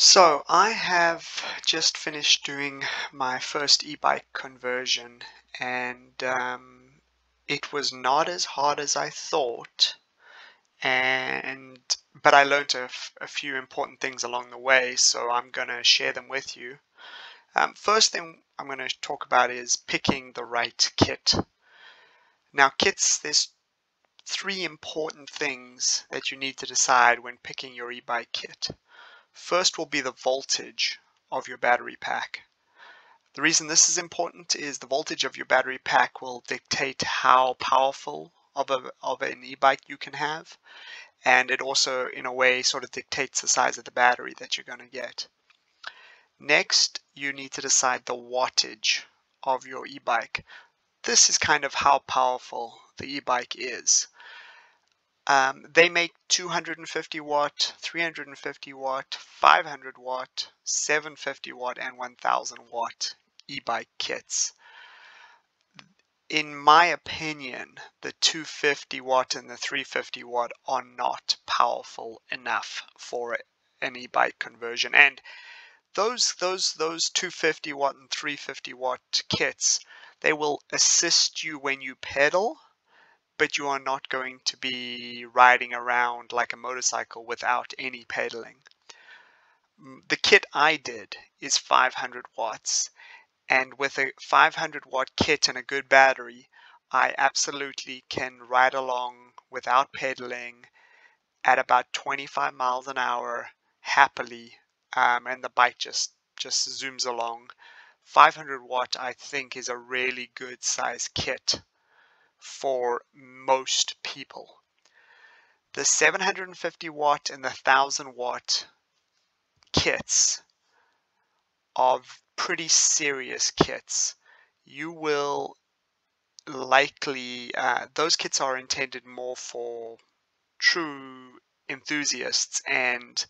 So I have just finished doing my first e-bike conversion, and it was not as hard as I thought, and but I learned a few important things along the way, so I'm going to share them with you. First thing I'm going to talk about is picking the right kit. Now, kits, there's three important things that you need to decide when picking your e-bike kit. First will be the voltage of your battery pack. The reason this is important is the voltage of your battery pack will dictate how powerful of an e-bike you can have, and it also in a way sort of dictates the size of the battery that you're going to get. Next, you need to decide the wattage of your e-bike. This is kind of how powerful the e-bike is. They make 250 watt, 350 watt, 500 watt, 750 watt, and 1000 watt e-bike kits. In my opinion, the 250 watt and the 350 watt are not powerful enough for an e-bike conversion. And those 250 watt and 350 watt kits, they will assist you when you pedal, but you are not going to be riding around like a motorcycle without any pedaling. The kit I did is 500 watts, and with a 500 watt kit and a good battery, I absolutely can ride along without pedaling at about 25 miles an hour happily, and the bike just zooms along. 500 watt I think is a really good size kit for most people. The 750 watt and the 1000 watt kits are pretty serious kits. You will likely, those kits are intended more for true enthusiasts, and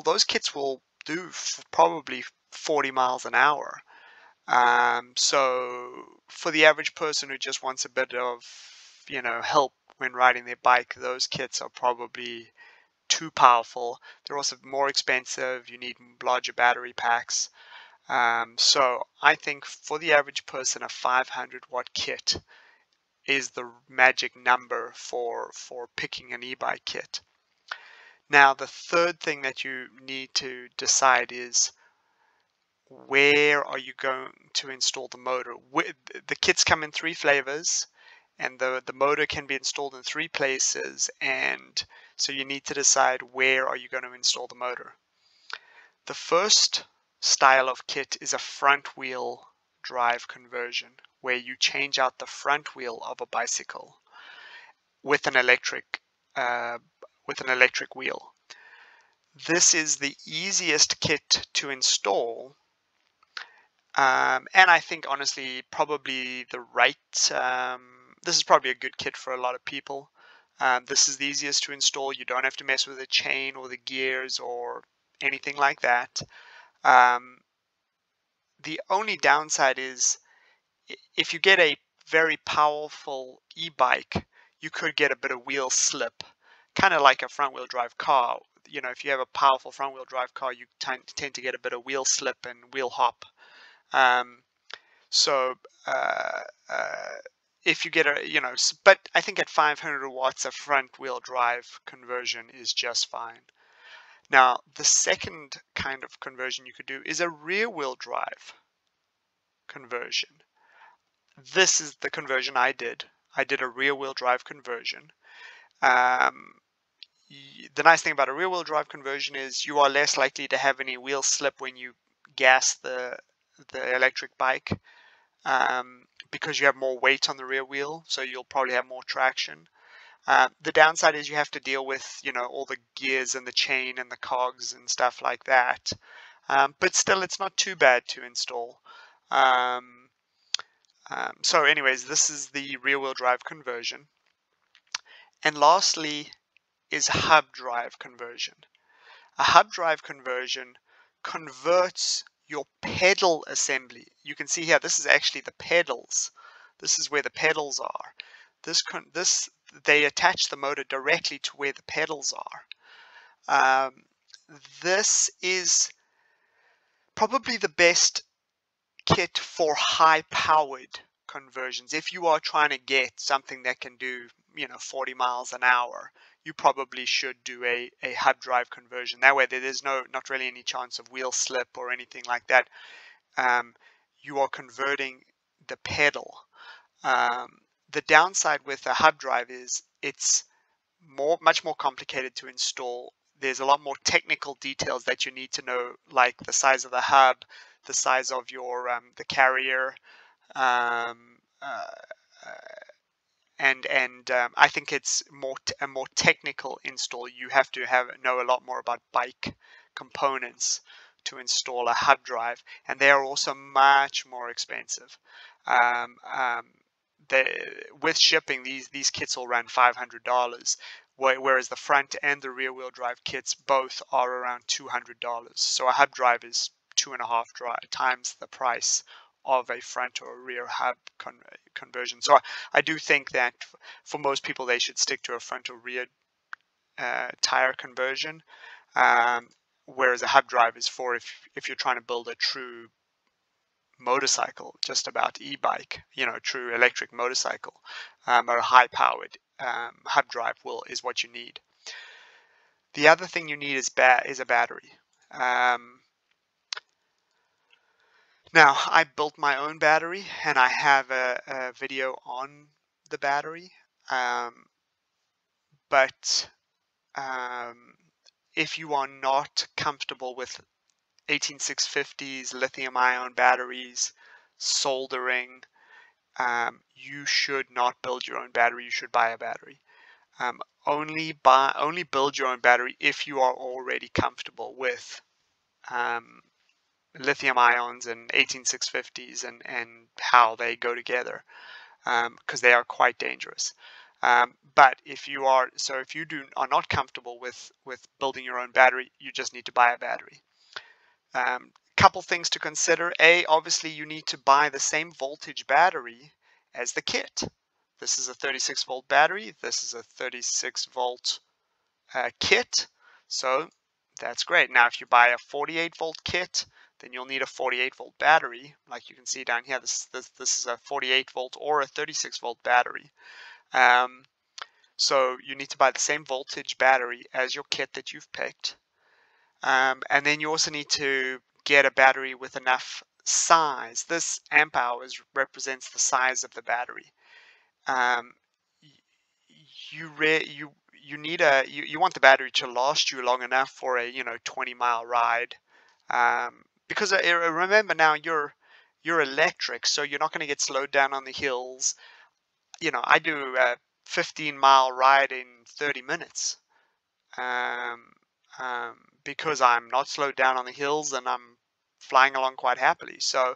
those kits will do probably 40 miles an hour. So for the average person who just wants a bit of, help when riding their bike, those kits are probably too powerful. They're also more expensive. You need larger battery packs. So I think for the average person, a 500 watt kit is the magic number for picking an e-bike kit. Now, the third thing that you need to decide is where are you going to install the motor. The kits come in three flavors, and the motor can be installed in three places, and so you need to decide where are you going to install the motor. The first style of kit is a front wheel drive conversion, where you change out the front wheel of a bicycle with an electric wheel. This is the easiest kit to install, and I think honestly probably the right this is probably a good kit for a lot of people. This is the easiest to install. You don't have to mess with the chain or the gears or anything like that. The only downside is if you get a very powerful e-bike, you could get a bit of wheel slip, kind of like a front-wheel drive car. If you have a powerful front-wheel drive car, you tend to get a bit of wheel slip and wheel hop. If you get but I think at 500 watts, a front-wheel drive conversion is just fine. Now, the second kind of conversion you could do is a rear-wheel drive conversion. This is the conversion I did. I did a rear-wheel drive conversion. The nice thing about a rear-wheel drive conversion is you are less likely to have any wheel slip when you gas the electric bike, because you have more weight on the rear wheel, so you'll probably have more traction. The downside is you have to deal with all the gears and the chain and the cogs and stuff like that, but still it's not too bad to install. So anyways, this is the rear-wheel drive conversion. And lastly is hub drive conversion. A hub drive conversion converts your pedal assembly. You can see here, this is actually the pedals. This is where the pedals are. They attach the motor directly to where the pedals are. this is probably the best kit for high-powered conversions. If you are trying to get something that can do, 40 miles an hour, you probably should do a hub drive conversion. That way there's not really any chance of wheel slip or anything like that. You are converting the pedal. The downside with a hub drive is it's much more complicated to install. There's a lot more technical details that you need to know, like the size of the hub, the size of your the carrier, um, uh, and I think it's a more technical install. You have to know a lot more about bike components to install a hub drive, and they are also much more expensive. Um, um, with shipping, these kits will run $500, whereas the front and the rear wheel drive kits both are around $200. So a hub drive is 2.5 times the price of a front or rear hub conversion. So I do think that for most people they should stick to a front or rear tire conversion, whereas a hub drive is for if you're trying to build a true motorcycle, just about e-bike, true electric motorcycle, or a high-powered hub drive is what you need. The other thing you need is a battery. Now, I built my own battery, and I have a video on the battery, but if you are not comfortable with 18650s, lithium-ion batteries, soldering, you should not build your own battery. You should buy a battery. Only build your own battery if you are already comfortable with lithium ions and 18650s and how they go together, because they are quite dangerous. But if you are not comfortable with building your own battery, you just need to buy a battery. Couple things to consider. Obviously you need to buy the same voltage battery as the kit. This is a 36 volt battery. This is a 36 volt kit. So that's great. Now, if you buy a 48 volt kit, then you'll need a 48 volt battery. Like you can see down here, this is a 48 volt or a 36 volt battery. So you need to buy the same voltage battery as your kit that you've picked. And then you also need to get a battery with enough size. This amp hours represents the size of the battery. You want the battery to last you long enough for a 20-mile ride, because remember now you're electric, so you're not going to get slowed down on the hills. I do a 15-mile ride in 30 minutes. Because I'm not slowed down on the hills and I'm flying along quite happily. So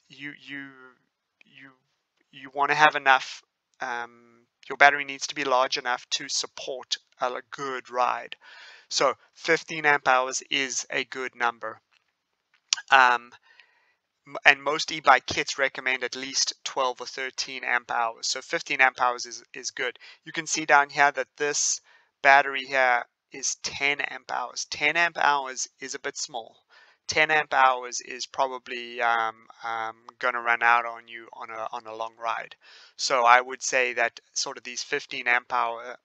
you want to have enough. Your battery needs to be large enough to support a good ride. So 15 amp hours is a good number. And most e-bike kits recommend at least 12 or 13 amp hours. So 15 amp hours is good. You can see down here that this battery here is 10 amp hours. 10 amp hours is a bit small. 10 amp hours is probably going to run out on you on a long ride. So I would say that sort of these 15 amp hour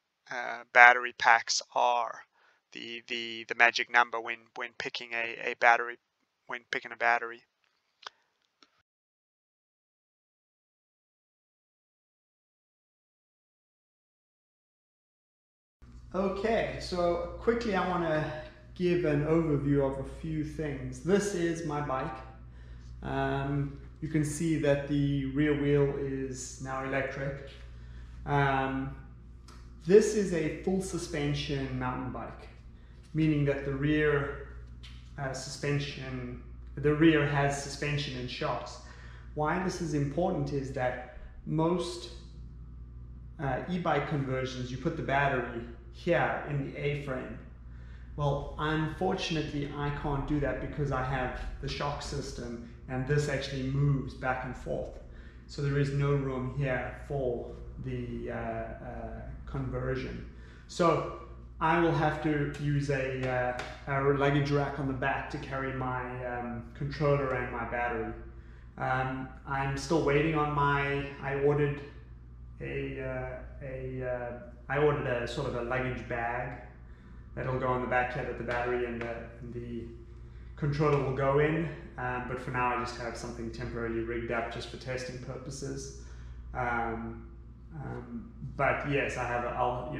battery packs are the magic number when picking a battery. Okay, so quickly I want to give an overview of a few things. This is my bike. You can see that the rear wheel is now electric. This is a full suspension mountain bike, meaning that the rear has suspension and shocks. Why this is important is that most e-bike conversions, you put the battery here in the A-frame. Well, unfortunately I can't do that because I have the shock system and this actually moves back and forth. So there is no room here for the conversion. So I will have to use a luggage rack on the back to carry my controller and my battery. I'm still waiting on my, I ordered a sort of a luggage bag that'll go on the back here that the battery and the controller will go in, but for now I just have something temporarily rigged up just for testing purposes. But yes, I'll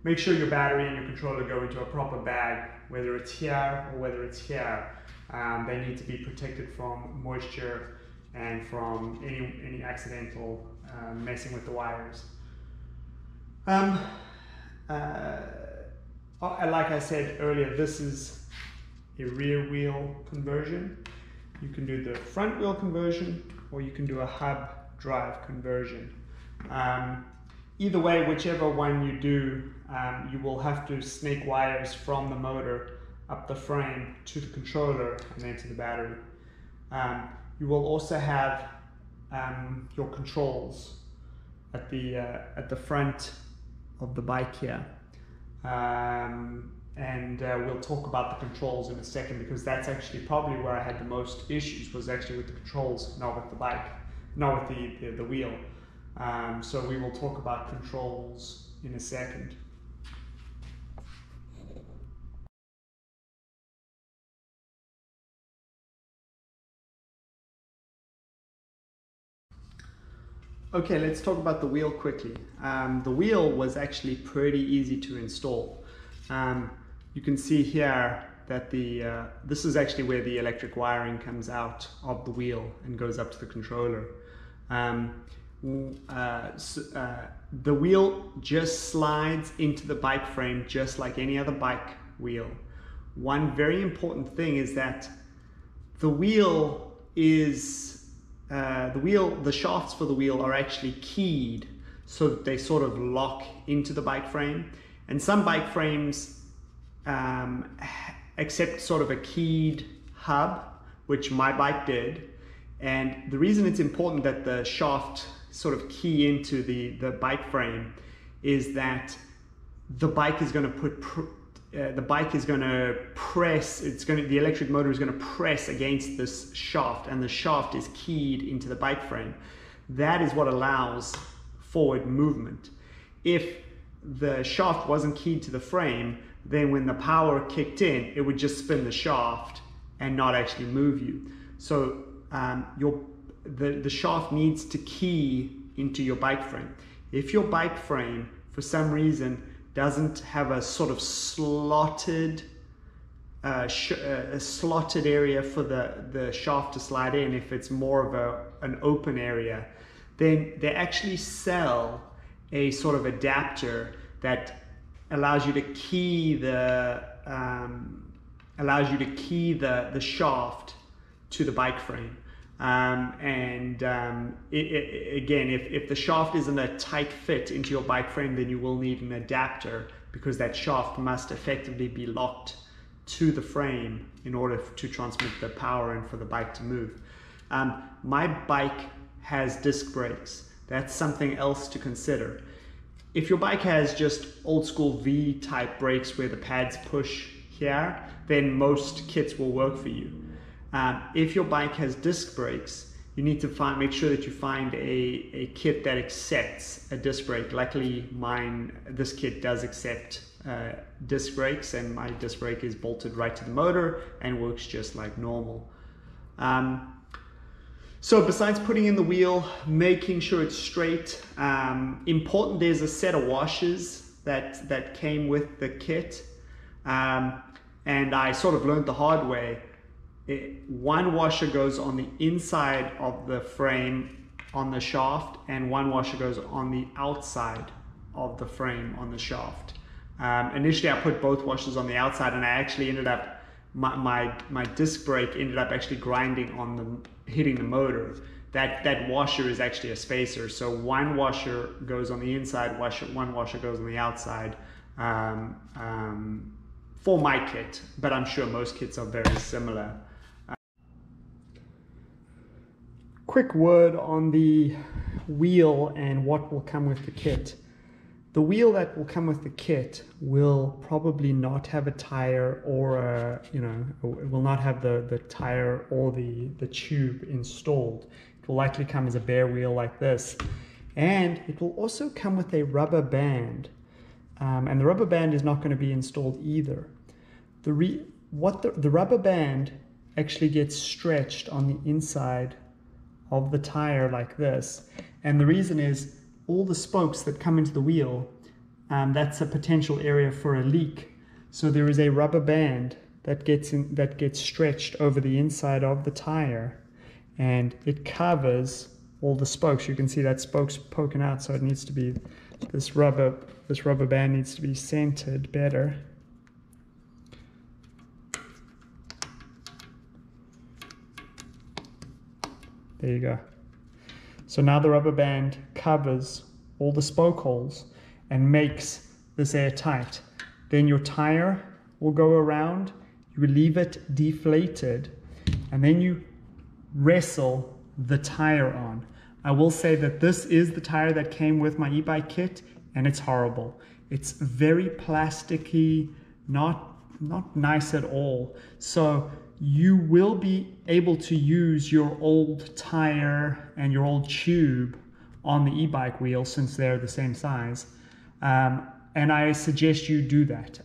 make sure your battery and your controller go into a proper bag, whether it's here or whether it's here. They need to be protected from moisture and from any accidental messing with the wires. Like I said earlier, this is a rear wheel conversion. You can do the front wheel conversion, or you can do a hub drive conversion. Either way, whichever one you do, you will have to snake wires from the motor up the frame to the controller and then to the battery. You will also have your controls at the front of the bike here, and we'll talk about the controls in a second, because that's actually probably where I had the most issues, was actually with the controls, not with the bike, not with the wheel. So we will talk about controls in a second. Okay, let's talk about the wheel quickly. The wheel was actually pretty easy to install. You can see here that this is actually where the electric wiring comes out of the wheel and goes up to the controller. The wheel just slides into the bike frame just like any other bike wheel. One very important thing is that the wheel is the shafts for the wheel are actually keyed so that they sort of lock into the bike frame, and some bike frames accept sort of a keyed hub, which my bike did. And the reason it's important that the shaft sort of key into the bike frame is that the bike is going to press, the electric motor is going to press against this shaft, and the shaft is keyed into the bike frame. That is what allows forward movement. If the shaft wasn't keyed to the frame, then when the power kicked in, it would just spin the shaft and not actually move you. So the shaft needs to key into your bike frame. If your bike frame, for some reason, doesn't have a sort of slotted area for the shaft to slide in, if it's more of an open area, then they actually sell a sort of adapter that allows you to key the shaft to the bike frame. Again, if the shaft isn't a tight fit into your bike frame, then you will need an adapter, because that shaft must effectively be locked to the frame in order to transmit the power and for the bike to move. My bike has disc brakes. That's something else to consider. If your bike has just old school V-type brakes where the pads push here, then most kits will work for you. If your bike has disc brakes, you need to make sure that you find a kit that accepts a disc brake. Luckily, this kit does accept disc brakes, and my disc brake is bolted right to the motor and works just like normal. So besides putting in the wheel, making sure it's straight, important, there's a set of washers that came with the kit, and I sort of learned the hard way. One washer goes on the inside of the frame on the shaft, and one washer goes on the outside of the frame on the shaft. Initially I put both washers on the outside, and I actually ended up, my disc brake ended up actually grinding on hitting the motor. That washer is actually a spacer, so one washer goes on the inside, one washer goes on the outside for my kit, but I'm sure most kits are very similar. Quick word on the wheel and what will come with the kit. the wheel that will come with the kit will probably not have a tire or a, it will not have the tire or the tube installed. It will likely come as a bare wheel like this. And it will also come with a rubber band. And the rubber band is not going to be installed either. The rubber band actually gets stretched on the inside of the tire like this. And the reason is all the spokes that come into the wheel, that's a potential area for a leak. So there is a rubber band that gets stretched over the inside of the tire, and it covers all the spokes. You can see that spoke's poking out, so it needs to be, this rubber band needs to be centered better. There you go. So now the rubber band covers all the spoke holes and makes this airtight. Then your tire will go around, you leave it deflated, and then you wrestle the tire on. I will say that this is the tire that came with my Ebike kit, and it's horrible. It's very plasticky, not nice at all. So you will be able to use your old tire and your old tube on the Ebike wheel since they're the same size. And I suggest you do that.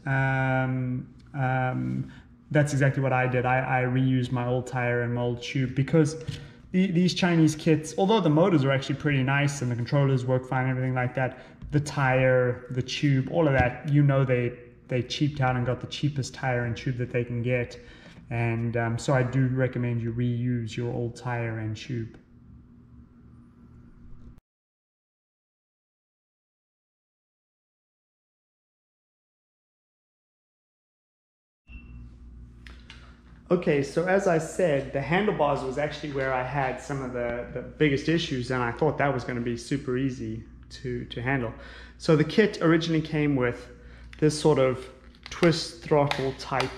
That's exactly what I did. I reused my old tire and my old tube because these Chinese kits, although the motors are actually pretty nice and the controllers work fine and everything like that, the tire, the tube, all of that, they cheaped out and got the cheapest tire and tube that they can get. And so I do recommend you reuse your old tire and tube. Okay, so as I said, the handlebars was actually where I had some of the biggest issues, and I thought that was going to be super easy to handle. So the kit originally came with this sort of twist throttle type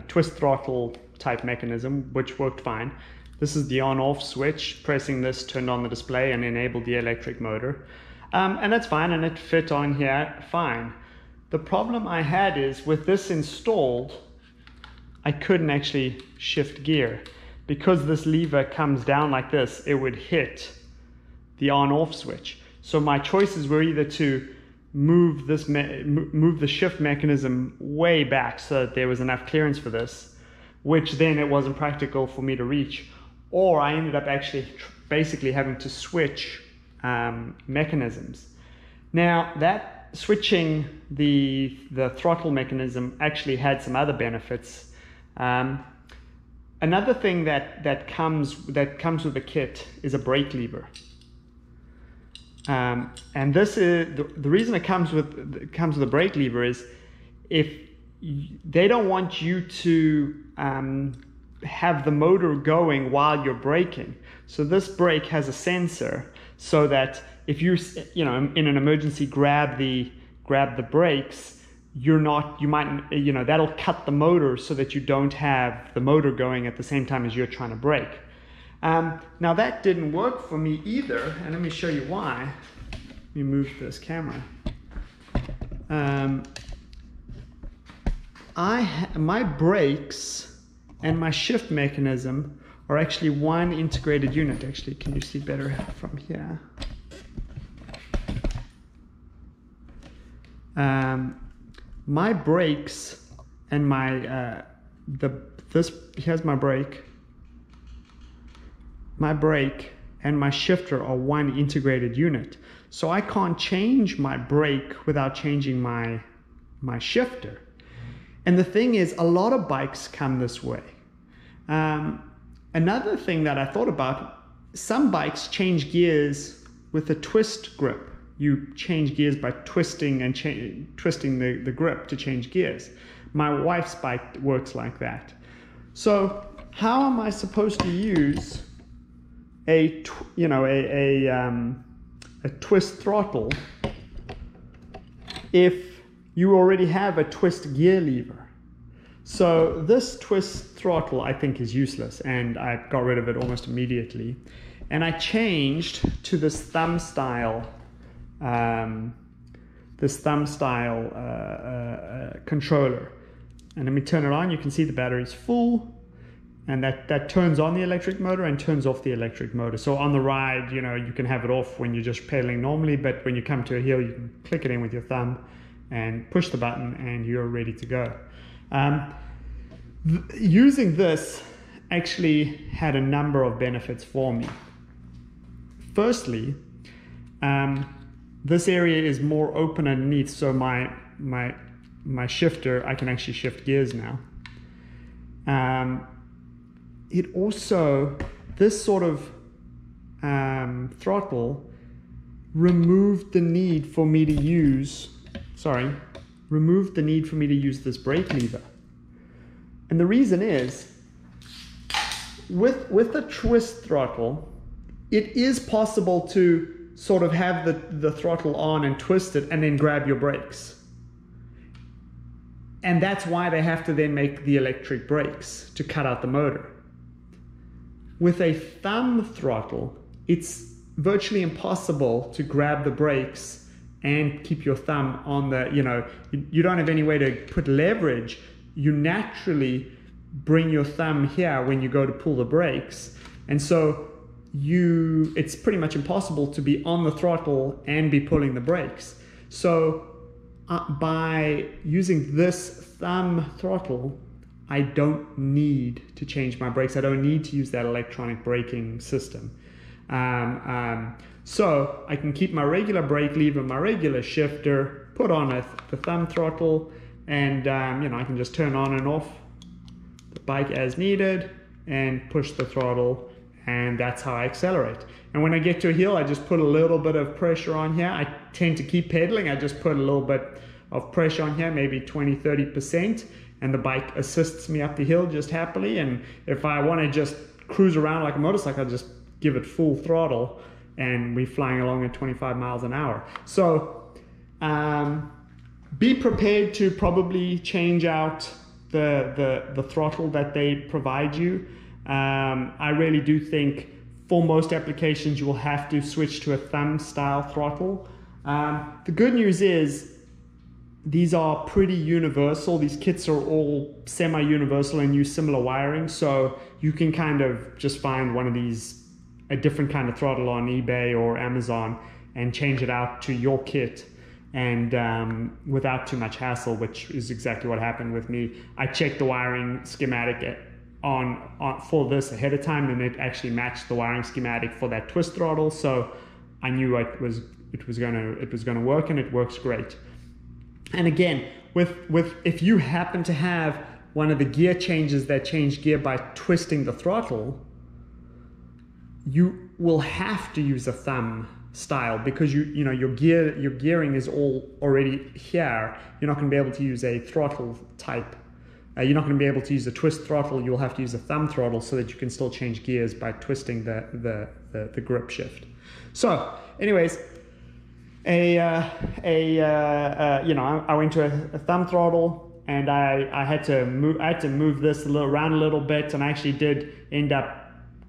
twist throttle type mechanism, which worked fine. This is the on-off switch. Pressing this turned on the display and enabled the electric motor. And that's fine, and it fit on here fine. The problem I had is with this installed, I couldn't actually shift gear. Because this lever comes down like this, it would hit the on-off switch. So my choices were either to move the shift mechanism way back so that there was enough clearance for this, which then it wasn't practical for me to reach, or I ended up actually basically having to switch mechanisms. Now that switching the throttle mechanism actually had some other benefits. Another thing that comes with the kit is a brake lever. And this is the reason it comes with a brake lever is if they don't want you to have the motor going while you're braking. So this brake has a sensor so that if you in an emergency grab the brakes, that'll cut the motor so that you don't have the motor going at the same time as you're trying to brake. Now that didn't work for me either, and let me show you why. Let me move this camera. My brakes and my shift mechanism are actually one integrated unit. Actually, can you see better from here? My brakes and my here's my brake. My brake and my shifter are one integrated unit. So I can't change my brake without changing my shifter. And the thing is, a lot of bikes come this way. Another thing that I thought about, some bikes change gears with a twist grip. You change gears by twisting and twisting the grip to change gears. My wife's bike works like that. So how am I supposed to use a twist throttle if you already have a twist gear lever? So this twist throttle I think is useless, and I got rid of it almost immediately. And I changed to this thumb style this thumb style controller. And let me turn it on. You can see the battery's full, and that turns on the electric motor and turns off the electric motor. So on the ride, you know, you can have it off when you're just pedaling normally, but when you come to a hill, you can click it in with your thumb and push the button and you're ready to go. Using this actually had a number of benefits for me. Firstly, this area is more open underneath, so my shifter, I can actually shift gears now. It also, this sort of throttle removed the need for me to use this brake lever. And the reason is, with the twist throttle, it is possible to sort of have the throttle on and twist it and then grab your brakes. And that's why they have to then make the electric brakes to cut out the motor. With a thumb throttle, it's virtually impossible to grab the brakes and keep your thumb on the, you know, you don't have any way to put leverage. You naturally bring your thumb here when you go to pull the brakes. And so it's pretty much impossible to be on the throttle and be pulling the brakes. So by using this thumb throttle, I don't need to change my brakes. I don't need to use that electronic braking system. So I can keep my regular brake lever, my regular shifter, put on the thumb throttle, and you know, I can just turn on and off the bike as needed and push the throttle, and that's how I accelerate. And when I get to a hill, I just put a little bit of pressure on here. I tend to keep pedaling. I just put a little bit of pressure on here, maybe 20-30%, and the bike assists me up the hill just happily. And if I want to just cruise around like a motorcycle, I just give it full throttle and we're flying along at 25 miles an hour. So be prepared to probably change out the throttle that they provide you. I really do think for most applications you will have to switch to a thumb style throttle. The good news is these are pretty universal. These kits are all semi-universal and use similar wiring, so you can kind of just find one of these, a different kind of throttle on eBay or Amazon, and change it out to your kit, and without too much hassle, which is exactly what happened with me. I checked the wiring schematic on for this ahead of time, and it actually matched the wiring schematic for that twist throttle, so I knew it was gonna work, and it works great. And again, if you happen to have one of the gear changes that change gear by twisting the throttle, you will have to use a thumb style, because you know your gearing is all already here. You're not going to be able to use a throttle type. You're not going to be able to use a twist throttle. You'll have to use a thumb throttle so that you can still change gears by twisting the grip shift. So, anyways, I went to a thumb throttle, and I had to move this around a little bit, and I actually did end up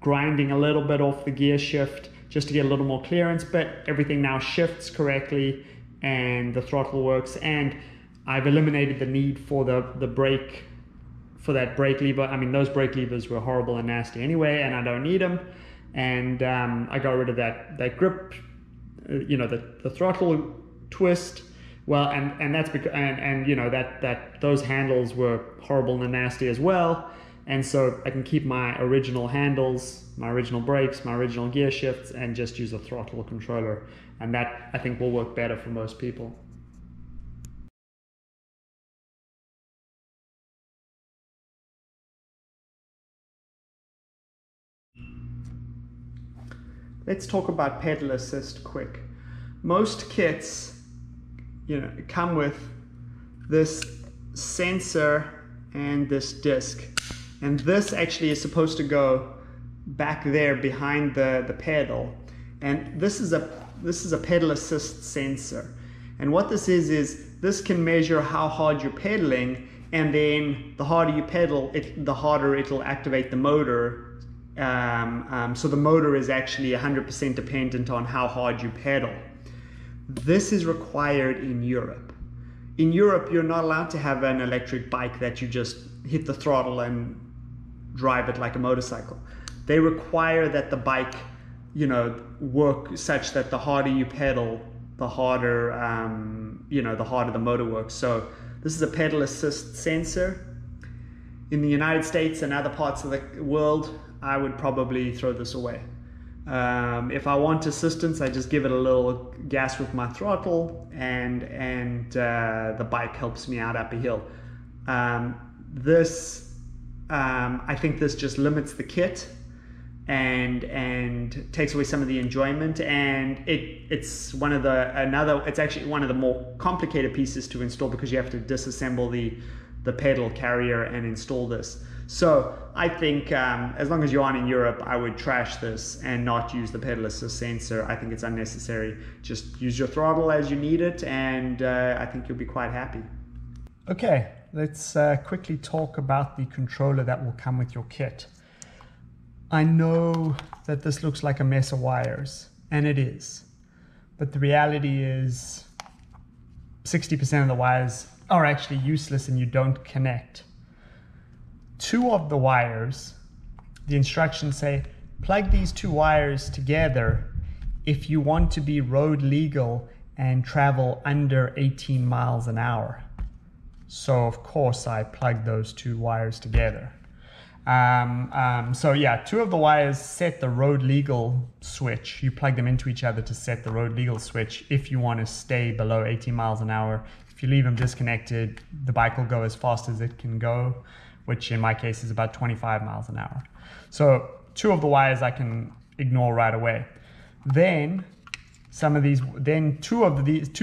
grinding a little bit off the gear shift just to get a little more clearance, but everything now shifts correctly and the throttle works, and I've eliminated the need for the brake, for that brake lever. I mean, those brake levers were horrible and nasty anyway, and I don't need them. And I got rid of that grip, you know, the throttle twist. Well, and that's because, and you know, that those handles were horrible and nasty as well. And so I can keep my original handles, my original brakes, my original gear shifts, and just use a throttle controller. And that, I think, will work better for most people. Let's talk about pedal assist quick. Most kits, you know, come with this sensor and this disc. And this actually is supposed to go back there behind the pedal. And this is a pedal assist sensor. And what this is this can measure how hard you're pedaling, and then the harder you pedal, the harder it'll activate the motor. So the motor is actually 100% dependent on how hard you pedal. This is required in Europe. In Europe, you're not allowed to have an electric bike that you just hit the throttle and drive it like a motorcycle. They require that the bike, you know, work such that the harder you pedal, the harder, the harder the motor works. So this is a pedal assist sensor. In the United States and other parts of the world, I would probably throw this away. If I want assistance, I just give it a little gas with my throttle, and the bike helps me out up a hill. I think this just limits the kit and takes away some of the enjoyment, and it's actually one of the more complicated pieces to install, because you have to disassemble the pedal carrier and install this. So I think as long as you aren't in Europe, I would trash this and not use the pedal assist sensor. I think it's unnecessary. Just use your throttle as you need it, and I think you'll be quite happy. Okay, let's quickly talk about the controller that will come with your kit. I know that this looks like a mess of wires, and it is, but the reality is 60% of the wires are actually useless and you don't connect. 2 of the wires, the instructions say, plug these 2 wires together if you want to be road legal and travel under 18 miles an hour. So of course I plugged those 2 wires together. So yeah, 2 of the wires set the road legal switch. You plug them into each other to set the road legal switch if you want to stay below 18 miles an hour. If you leave them disconnected, the bike will go as fast as it can go, which in my case is about 25 miles an hour. So 2 of the wires I can ignore right away. Then 2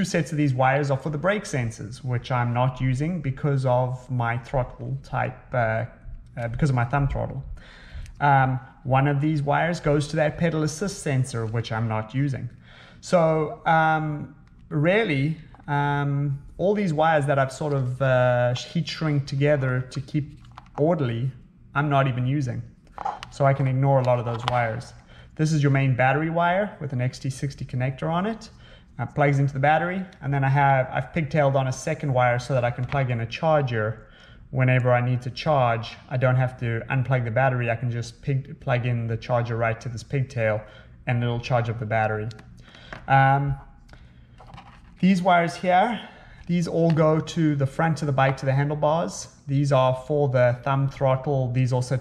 sets of these wires are for the brake sensors, which I'm not using because of my throttle type, because of my thumb throttle. One of these wires goes to that pedal assist sensor, which I'm not using. So really, all these wires that I've sort of heat shrink together to keep orderly, I'm not even using. So I can ignore a lot of those wires. This is your main battery wire with an XT60 connector on it. Plugs into the battery, and then I've pigtailed on a second wire so that I can plug in a charger whenever I need to charge. I don't have to unplug the battery. I can just plug in the charger right to this pigtail and it'll charge up the battery. These wires here, these all go to the front of the bike, to the handlebars. These are for the thumb throttle. These also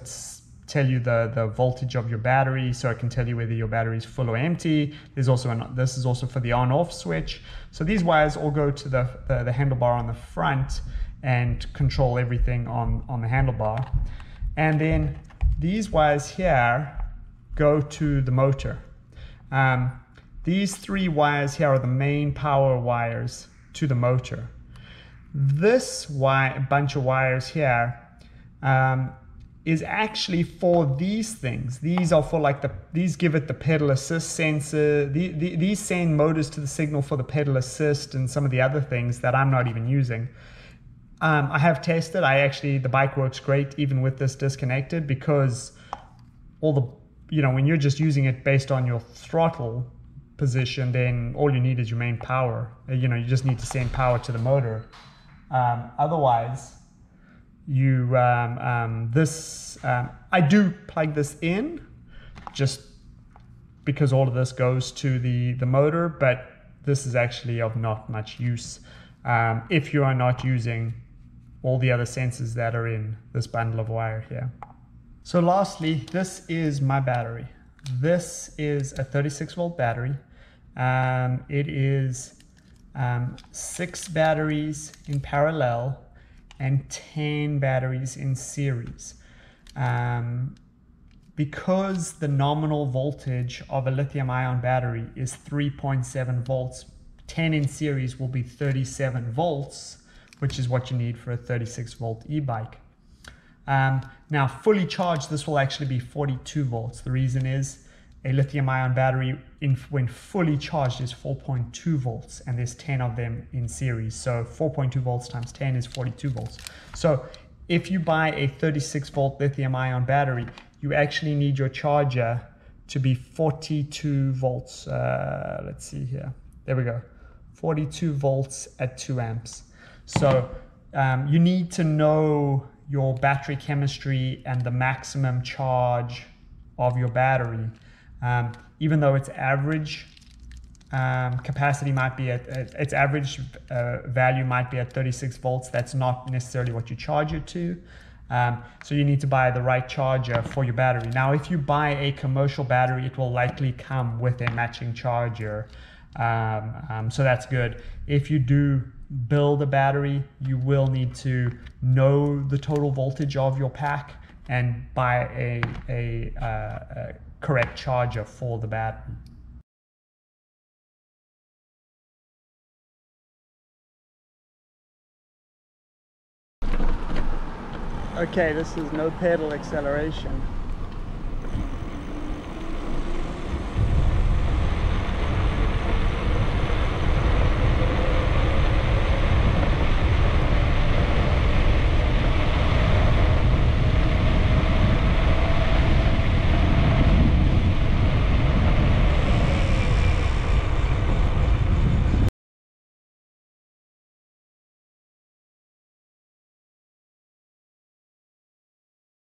tell you the voltage of your battery, so it can tell you whether your battery is full or empty. There's also this is also for the on-off switch. So these wires all go to the handlebar on the front and control everything on the handlebar. And then these wires here go to the motor. These 3 wires here are the main power wires to the motor. This bunch of wires here is actually for these things. These are for these give it the pedal assist sensor. These send motors to the signal for the pedal assist and some of the other things that I'm not even using. I have tested. The bike works great even with this disconnected, because when you're just using it based on your throttle position, then all you need is your main power. You just need to send power to the motor. Otherwise, I do plug this in just because all of this goes to the motor, but this is actually of not much use if you are not using all the other sensors that are in this bundle of wire here. So lastly, this is my battery. This is a 36 volt battery. It is 6 batteries in parallel and 10 batteries in series. Because the nominal voltage of a lithium ion battery is 3.7 volts, 10 in series will be 37 volts, which is what you need for a 36 volt e-bike. Now fully charged, this will actually be 42 volts. The reason is a lithium ion battery when fully charged is 4.2 volts, and there's 10 of them in series. So 4.2 volts times 10 is 42 volts. So if you buy a 36 volt lithium ion battery, you actually need your charger to be 42 volts. Let's see here. There we go. 42 volts at 2 amps. So you need to know your battery chemistry and the maximum charge of your battery. Even though its average capacity might be at its average value might be at 36 volts, that's not necessarily what you charge it to. So you need to buy the right charger for your battery. Now, if you buy a commercial battery, it will likely come with a matching charger. So that's good. If you do build a battery, you will need to know the total voltage of your pack and buy a correct charger for the battery. Okay, this is no pedal acceleration.